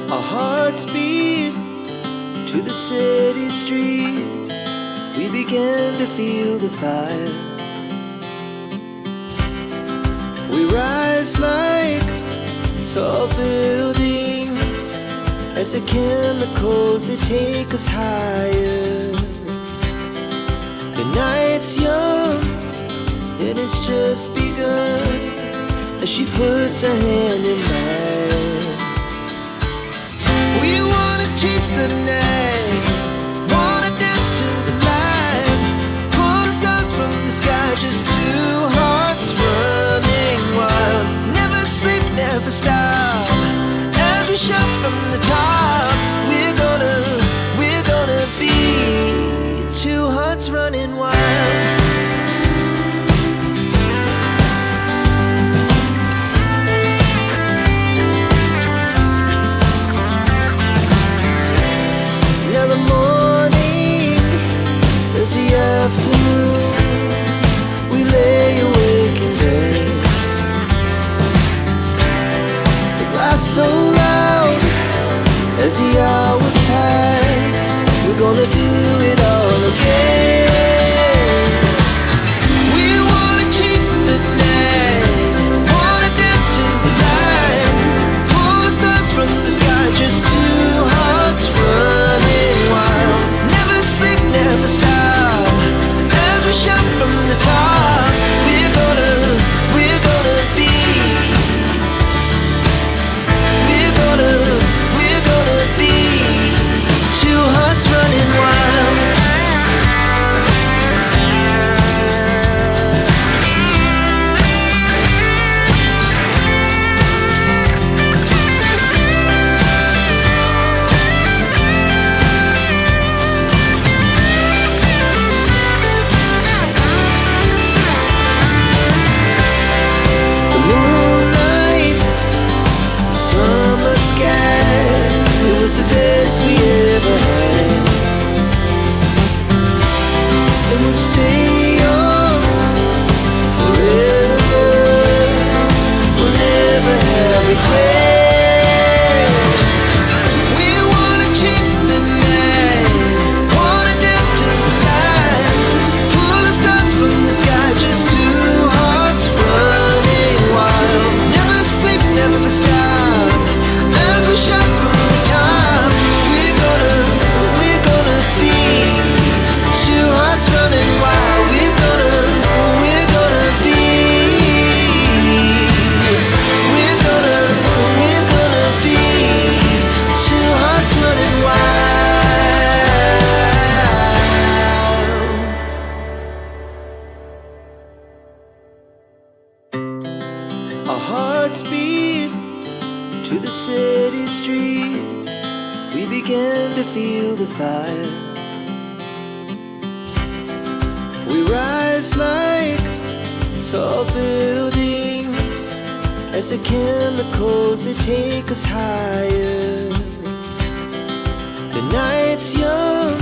Our hearts beat to the city streets. We began to feel the fire. We rise like tall buildings as the chemicals, they take us higher. The night's young and it's just begun as she puts her hand in mine. We wanna chase the night, wanna dance to the light, pull stars from the sky, just two hearts running wild. Never sleep, never stop, as we shout from the top. We're gonna be two hearts running wild. Afternoon, we lay awake in bed. The glass so loud as the hours pass. We're gonna do it all again. We wanna chase the night, wanna dance to the light, pull stars from the sky, just two hearts running wild. Never sleep, never stop, shout from the top. We're gonna be. We're gonna be two hearts running wild. The best we ever had, and we'll stay on forever. We'll never have regrets. We wanna chase the night, wanna dance to the light, pull the stars from the sky, just two hearts running wild. Never sleep, never stop, as we shout from the top. Running wild, we're gonna be. We're gonna be two hearts running wild. Our hearts beat to the city streets. We began to feel the fire. We rise like tall buildings as the chemicals, they take us higher. The night's young